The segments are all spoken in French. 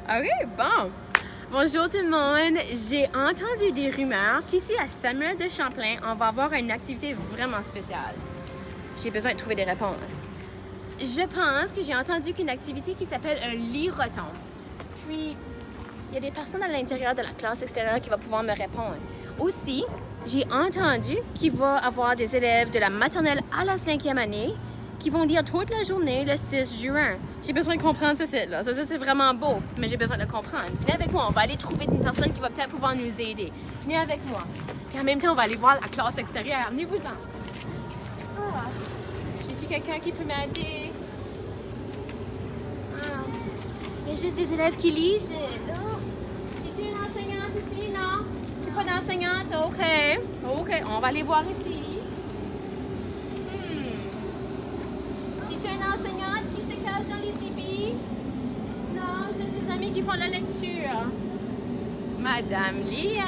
OK, bon. Bonjour tout le monde. J'ai entendu des rumeurs qu'ici à Samuel de Champlain, on va avoir une activité vraiment spéciale. J'ai besoin de trouver des réponses. Je pense que j'ai entendu qu'une activité qui s'appelle un lit-roton. Puis, il y a des personnes à l'intérieur de la classe extérieure qui vont pouvoir me répondre. Aussi, j'ai entendu qu'il va y avoir des élèves de la maternelle à la 5e année qui vont lire toute la journée le 6 juin. J'ai besoin de comprendre ce site-là. Ça, c'est vraiment beau, mais j'ai besoin de comprendre. Venez avec moi, on va aller trouver une personne qui va peut-être pouvoir nous aider. Venez avec moi. Puis en même temps, on va aller voir la classe extérieure. Venez-vous-en. Ah. J'ai-tu quelqu'un qui peut m'aider? Ah. Il y a juste des élèves qui lisent. J'ai-tu une enseignante ici? Non? J'ai pas d'enseignante? OK, on va aller voir ici. J'ai-tu une enseignante qui se cache dans les tipis? Non, juste des amis qui font de la lecture. Madame Liane!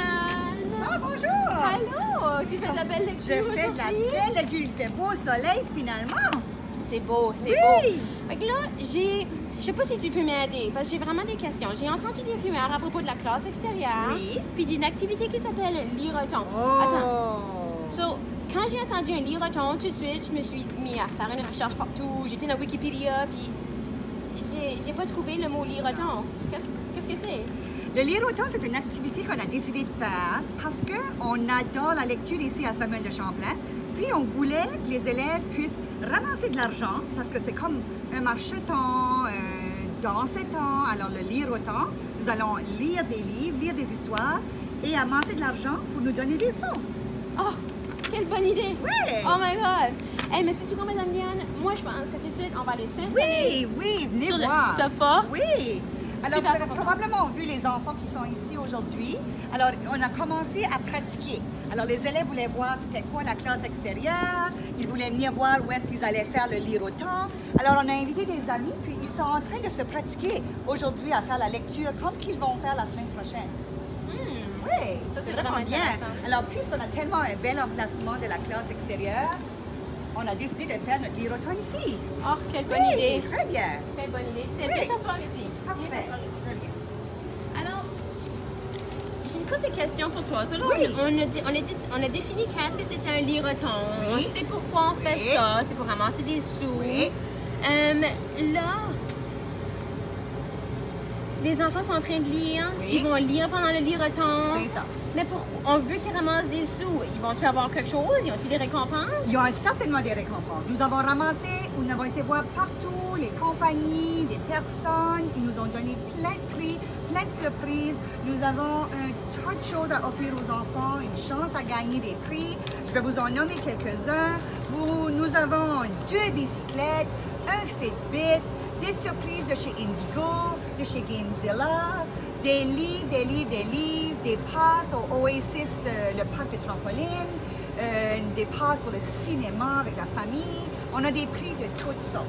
Ah, bonjour! Allô! Tu fais de la belle lecture aujourd'hui? Je fais de la belle lecture. Il fait beau soleil, finalement. C'est beau, c'est beau. Fait que là, je sais pas si tu peux m'aider, parce que j'ai vraiment des questions. J'ai entendu des rumeurs à propos de la classe extérieure, puis d'une activité qui s'appelle lit-roton. Attends. So, quand j'ai entendu un lit-roton, tout de suite, je me suis mis à faire une recherche partout. J'étais dans Wikipédia, puis j'ai pas trouvé le mot lit-roton. Qu'est-ce que c'est? Le lit-roton, c'est une activité qu'on a décidé de faire parce qu'on adore la lecture ici à Samuel de Champlain. Puis on voulait que les élèves puissent ramasser de l'argent parce que c'est comme un marcheton, dans ce temps. Alors le lit-roton, nous allons lire des livres, lire des histoires et amasser de l'argent pour nous donner des fonds. Oh, quelle bonne idée! Oui! Oh my God! Hey, mais sais-tu quoi, Madame Liane? Moi, je pense que tout de suite, on va aller s'installer venez sur voir. le sofa. Oui! Alors, Super vous avez probablement vu les enfants qui sont ici aujourd'hui. Alors, on a commencé à pratiquer. Alors, les élèves voulaient voir c'était quoi la classe extérieure. Ils voulaient venir voir où est-ce qu'ils allaient faire le lit-roton. Alors, on a invité des amis, puis ils sont en train de se pratiquer aujourd'hui à faire la lecture comme qu'ils vont faire la semaine prochaine. Oui, Ça, c'est vraiment vraiment bien. intéressant. Alors, puisqu'on a tellement un bel emplacement de la classe extérieure, on a décidé de faire notre lit-roton ici. Oh, quelle bonne idée! Très bien. Quelle bonne idée. Tiens, Oui. viens t'asseoir ici. Viens Parfait. t'asseoir ici. Très bien. Alors, j'ai une couple de questions pour toi. So, là, Oui. on a défini qu'est-ce que c'était un lit-roton. Oui. On sait pourquoi on fait Oui. ça. C'est pour ramasser des sous. Oui. Là, les enfants sont en train de lire. Oui. Ils vont lire pendant le lit-roton. C'est ça. Mais on veut qu'ils ramassent des sous. Ils vont-tu avoir quelque chose? Ils ont-ils des récompenses? Il y a certainement des récompenses. Nous avons ramassé, nous avons été voir partout les compagnies, des personnes. Ils nous ont donné plein de prix, plein de surprises. Nous avons un tas de choses à offrir aux enfants, une chance à gagner des prix. Je vais vous en nommer quelques-uns. Nous avons 2 bicyclettes, un Fitbit, des surprises de chez Indigo, de chez Gamezilla, des livres, des passes au Oasis, le parc de trampoline, des passes pour le cinéma avec la famille. On a des prix de toutes sortes.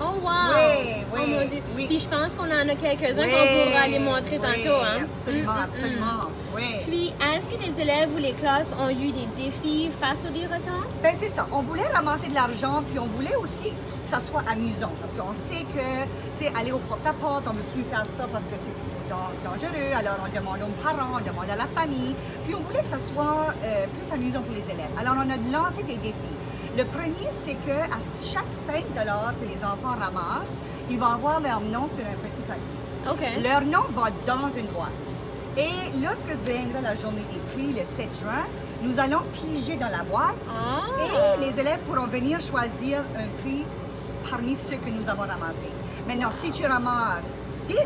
Oh, wow! Oui, Oh, oui, mon Dieu. oui. Puis je pense qu'on en a quelques-uns qu'on pourra aller montrer tantôt. Hein? Absolument, absolument. Oui. Puis, est-ce que les élèves ou les classes ont eu des défis face au lit-roton? Ben c'est ça. On voulait ramasser de l'argent, puis on voulait aussi que ça soit amusant. Parce qu'on sait que, c'est aller au porte-à-porte, on ne veut plus faire ça parce que c'est dangereux. Alors, on demande aux parents, on demande à la famille. Puis, on voulait que ça soit plus amusant pour les élèves. Alors, on a lancé des défis. Le premier, c'est qu'à chaque 5 $ que les enfants ramassent, ils vont avoir leur nom sur un petit papier. OK. Leur nom va dans une boîte. Et lorsque viendra la journée des prix, le 7 juin, nous allons piger dans la boîte et les élèves pourront venir choisir un prix parmi ceux que nous avons ramassés. Maintenant, si tu ramasses 10 $,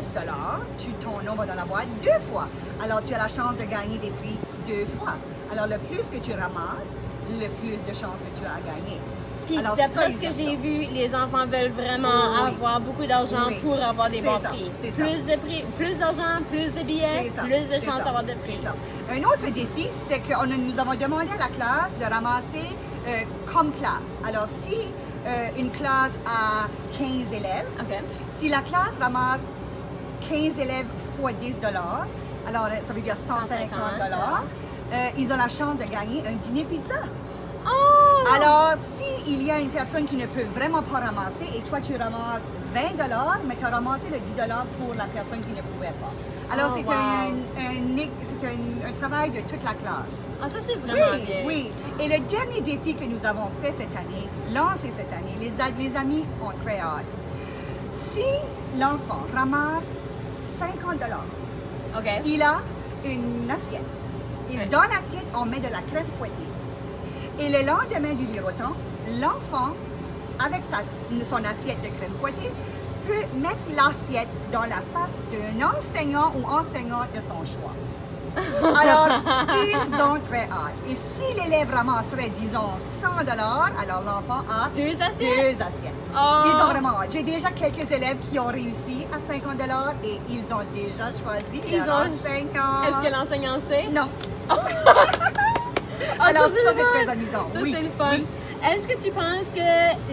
ton nom va dans la boîte 2 fois. Alors, tu as la chance de gagner des prix 2 fois. Alors, le plus que tu ramasses, le plus de chances que tu as à gagner. Puis Alors, d'après ça, ce que ils j'ai aiment vu, les enfants veulent vraiment Oui. avoir beaucoup d'argent Oui. pour avoir des C'est bons ça, prix. c'est ça. Plus de prix, plus d'argent, plus de billets, C'est ça, plus de c'est chances ça, d'avoir de prix. c'est ça. Un autre défi, c'est que nous avons demandé à la classe de ramasser comme classe. Alors, si une classe a 15 élèves, OK. si la classe ramasse 15 élèves fois 10 $, alors ça veut dire 150 $, ils ont la chance de gagner un dîner pizza. Oh! Alors, si il y a une personne qui ne peut vraiment pas ramasser et toi, tu ramasses 20 $, mais tu as ramassé le 10 $ pour la personne qui ne pouvait pas. Alors, Oh, c'est wow. un travail de toute la classe. Ah, ça, c'est vraiment Oui, bien. oui. Et le dernier défi que nous avons fait cette année, lancé cette année, les amis ont très hâte. Si l'enfant ramasse 50 $, OK. il a une assiette. Et Oui. dans l'assiette, on met de la crème fouettée. Et le lendemain du liroton, l'enfant, avec son assiette de crème fouettée, peut mettre l'assiette dans la face d'un enseignant ou enseignante de son choix. Alors, ils ont très hâte. Et si l'élève ramasserait, disons, 100 $, alors l'enfant a 2 assiettes? 2 assiettes. Oh. Ils ont vraiment hâte. J'ai déjà quelques élèves qui ont réussi à 50 $ et ils ont déjà choisi leur enseignant. Est-ce que l'enseignant sait? Non. Ah, Alors, ça, le c'est fun. très amusant. Ça, Oui, c'est le fun. oui. Est-ce que tu penses que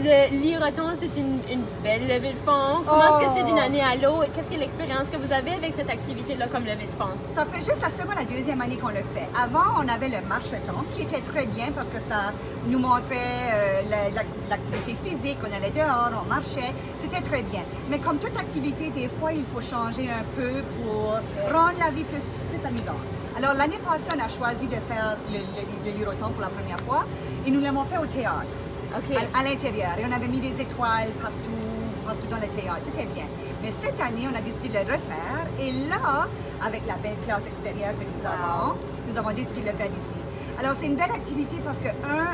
le liroton, c'est une belle levée de fonds? Comment est-ce que c'est d'une année à l'autre? Qu'est-ce que l'expérience que vous avez avec cette activité-là comme levée de fonds? Ça fait juste seulement la deuxième année qu'on le fait. Avant, on avait le marcheton qui était très bien parce que ça nous montrait l'activité physique. On allait dehors, on marchait. C'était très bien. Mais comme toute activité, des fois, il faut changer un peu pour rendre la vie plus amusante. Alors, l'année passée, on a choisi de faire le liroton pour la première fois et nous l'avons fait au théâtre, OK. à l'intérieur. Et on avait mis des étoiles partout dans le théâtre. C'était bien. Mais cette année, on a décidé de le refaire. Et là, avec la belle classe extérieure que nous avons décidé de le faire ici. Alors, c'est une belle activité parce que,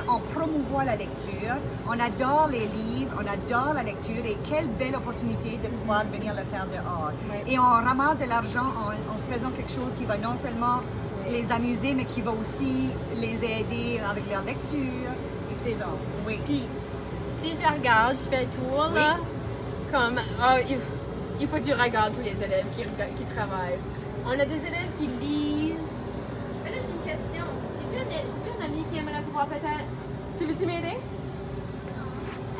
on promouvoit la lecture. On adore les livres, on adore la lecture. Et quelle belle opportunité de pouvoir venir le faire dehors. Ouais. Et on ramasse de l'argent en faisant quelque chose qui va non seulement les amuser, mais qui va aussi les aider avec leur lecture. C'est ça. bon. Oui. Puis, si je regarde, je fais le tour, là, comme, il faut que tu regardes tous les élèves qui travaillent. On a des élèves qui lisent. Mais là, j'ai une question. J'ai-tu un ami qui aimerait pouvoir peut-être... Tu veux-tu m'aider?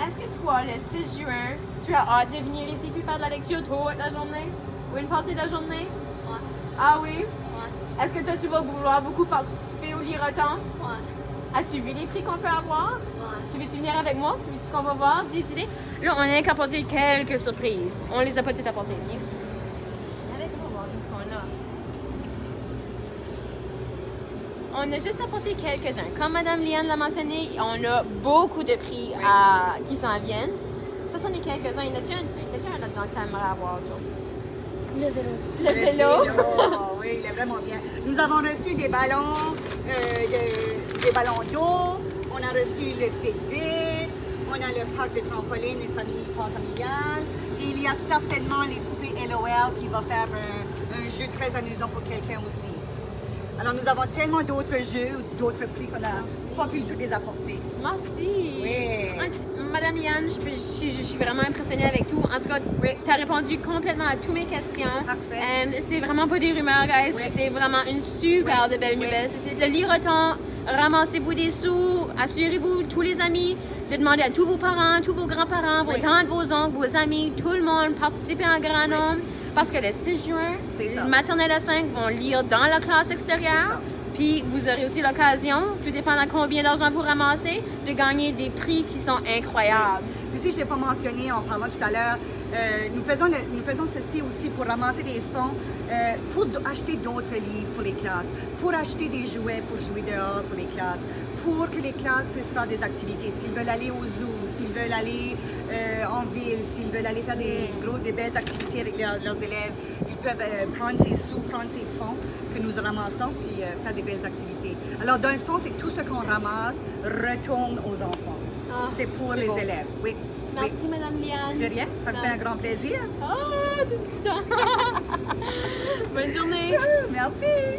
Est-ce que toi, le 6 juin, tu as hâte de venir ici puis faire de la lecture toute la journée? Ou une partie de la journée? Ouais. Ah oui? Ouais. Est-ce que toi, tu vas vouloir beaucoup participer au liroton? Ouais. As-tu vu les prix qu'on peut avoir? Ouais. Tu veux-tu venir avec moi? Tu veux-tu qu'on va voir, décider? Là, on a qu'apporté quelques surprises. On les a pas toutes apportées. Viens ici. Viens avec moi voir qu'est-ce qu'on a. On a juste apporté quelques-uns. Comme Mme Liane l'a mentionné, on a beaucoup de prix qui s'en viennent. Ça, c'en est quelques-uns. Y en a-tu un là-dedans que tu aimerais avoir, Joe? Le vélo. Le vélo? Oui, il est vraiment bien. Nous avons reçu des ballons, des ballons d'eau. On a reçu le Fitbit. On a le parc de trampoline, une famille familiale. Et il y a certainement les poupées LOL qui va faire un jeu très amusant pour quelqu'un aussi. Alors, nous avons tellement d'autres jeux, d'autres prix qu'on n'a pas pu tous les apporter. Merci. Oui. Madame Liane, je suis vraiment impressionnée avec tout. En tout cas, Oui. tu as répondu complètement à toutes mes questions. Parfait. C'est vraiment pas des rumeurs, guys. Oui. C'est vraiment une super Oui. de belle Oui. nouvelle. C'est le liroton. Ramassez-vous des sous. Assurez-vous, tous les amis, de demander à tous vos parents, tous vos grands-parents, vos Oui. tantes, vos oncles, vos amis, tout le monde, participer en grand nombre. Parce que le 6 juin, C'est ça. les maternelles à 5 vont lire dans la classe extérieure. Puis vous aurez aussi l'occasion, tout dépendant combien d'argent vous ramassez, de gagner des prix qui sont incroyables. Puis si je ne l'ai pas mentionné en parlant tout à l'heure, nous faisons ceci aussi pour ramasser des fonds, pour acheter d'autres livres pour les classes, pour acheter des jouets pour jouer dehors pour les classes, pour que les classes puissent faire des activités. S'ils veulent aller au zoo, s'ils veulent aller en ville, s'ils veulent aller faire des belles activités avec leurs élèves, ils peuvent prendre ces sous, prendre ces fonds que nous ramassons, puis faire des belles activités. Alors, dans le fond, c'est tout ce qu'on ramasse retourne aux enfants. Ah, c'est pour c'est les beau. élèves. Oui. Merci, Oui. Madame Liane. De rien, ça me fait un grand plaisir. Ah, c'est excitant. Bonne journée. Merci.